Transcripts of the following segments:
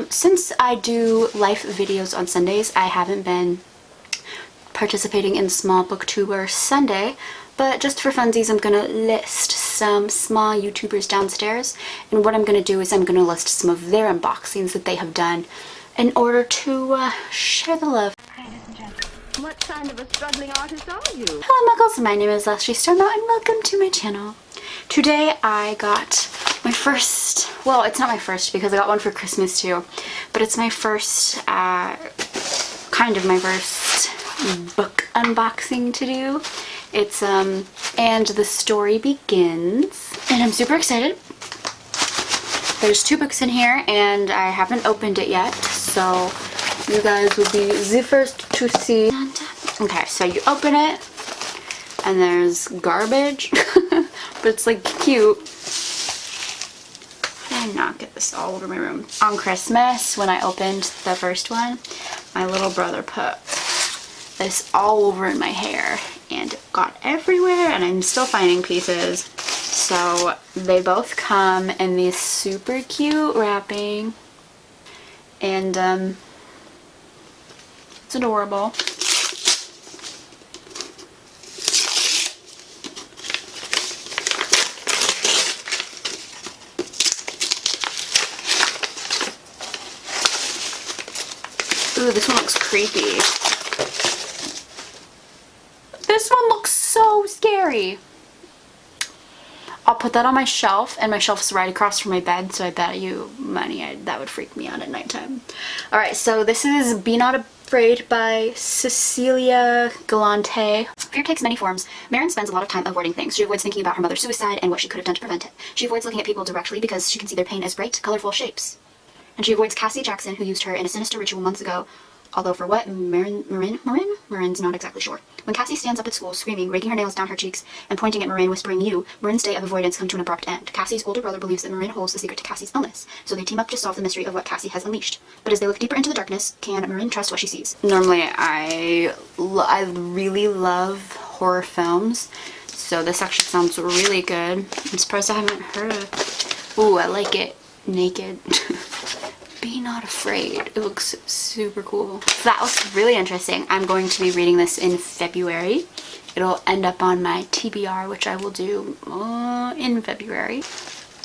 Since I do life videos on Sundays, I haven't been participating in Small Booktuber Sunday, but just for funsies, I'm gonna list some small YouTubers downstairs, and what I'm gonna do is I'm gonna list some of their unboxings that they have done in order to share the love. What kind of a struggling artist are you? Hello Muggles, my name is Leslie Starmount and welcome to my channel. Today I got my first, well, it's not my first because I got one for Christmas too, but it's my first, kind of my first book unboxing to do. It's, And the Story Begins, and I'm super excited. There's 2 books in here and I haven't opened it yet, so you guys will be the first to see. Okay, so you open it and there's garbage, but it's like cute. How did I not get this all over my room? On Christmas, when I opened the first one, my little brother put this all over in my hair and it got everywhere, and I'm still finding pieces. So they both come in these super cute wrapping, and it's adorable. Ooh, this one looks creepy. This one looks so scary. I'll put that on my shelf, and my shelf's right across from my bed, so I bet you money that would freak me out at nighttime. Alright, so this is Be Not Afraid by Cecilia Galante. Fear takes many forms. Marin spends a lot of time avoiding things. She avoids thinking about her mother's suicide and what she could have done to prevent it. She avoids looking at people directly because she can see their pain as bright, colorful shapes. And she avoids Cassie Jackson, who used her in a sinister ritual months ago. Although for what? Marin's not exactly sure. When Cassie stands up at school, screaming, raking her nails down her cheeks, and pointing at Marin, whispering, "You," Marin's day of avoidance comes to an abrupt end. Cassie's older brother believes that Marin holds the secret to Cassie's illness, so they team up to solve the mystery of what Cassie has unleashed. But as they look deeper into the darkness, can Marin trust what she sees? Normally, I really love horror films, so this actually sounds really good. I'm surprised I haven't heard of. Ooh, I like it. Naked. Be Not Afraid. It looks super cool. So that looks really interesting. I'm going to be reading this in February. It'll end up on my TBR, which I will do in February.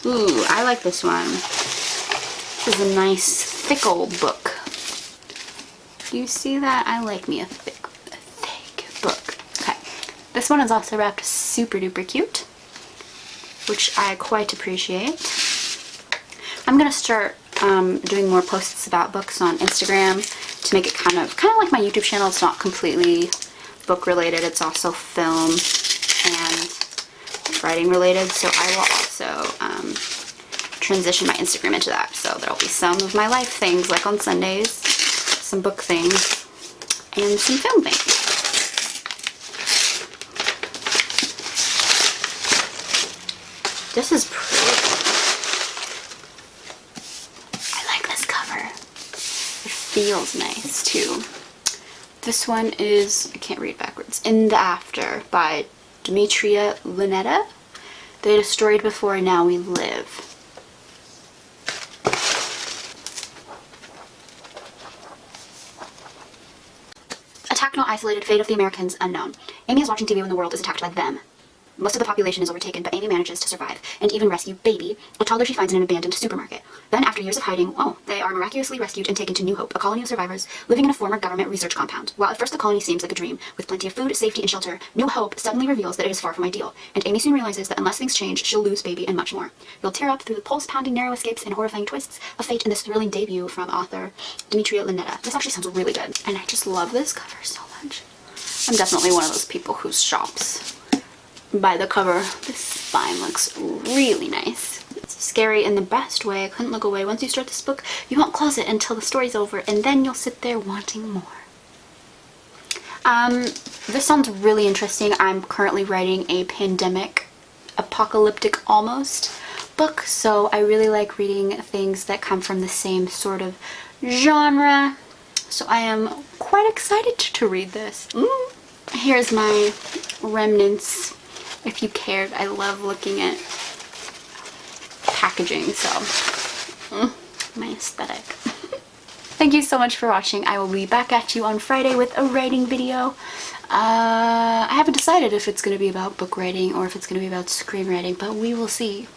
Ooh, I like this one. This is a nice, thick old book. Do you see that? I like me a thick book. Okay. This one is also wrapped super duper cute, which I quite appreciate. I'm gonna start doing more posts about books on Instagram to make it kind of like my YouTube channel. It's not completely book related, it's also film and writing related, so I will also transition my Instagram into that. So there'll be some of my life things, like on Sundays, some book things, and some film things. This is pretty. Feels nice too. This one is, I can't read backwards, In the After by Demetria Lunetta. They destroyed before, now we live. Attack not isolated, fate of the Americans unknown. Amy is watching TV when the world is attacked by them. Most of the population is overtaken, but Amy manages to survive, and even rescue Baby, a toddler she finds in an abandoned supermarket. Then, after years of hiding, they are miraculously rescued and taken to New Hope, a colony of survivors living in a former government research compound. While at first the colony seems like a dream, with plenty of food, safety, and shelter, New Hope suddenly reveals that it is far from ideal, and Amy soon realizes that unless things change, she'll lose Baby and much more. You'll tear up through the pulse-pounding narrow escapes and horrifying twists of fate in this thrilling debut from author Demetria Lunetta. This actually sounds really good, and I just love this cover so much. I'm definitely one of those people who shops by the cover. This spine looks really nice. It's scary in the best way. I couldn't look away. Once you start this book, you won't close it until the story's over, and then you'll sit there wanting more. This sounds really interesting. I'm currently writing a pandemic, apocalyptic almost book, so I really like reading things that come from the same sort of genre. So I am quite excited to read this. Here's my remnants. If you cared, I love looking at packaging, so my aesthetic. Thank you so much for watching. I will be back at you on Friday with a writing video. I haven't decided if it's going to be about book writing or if it's going to be about screenwriting, but we will see.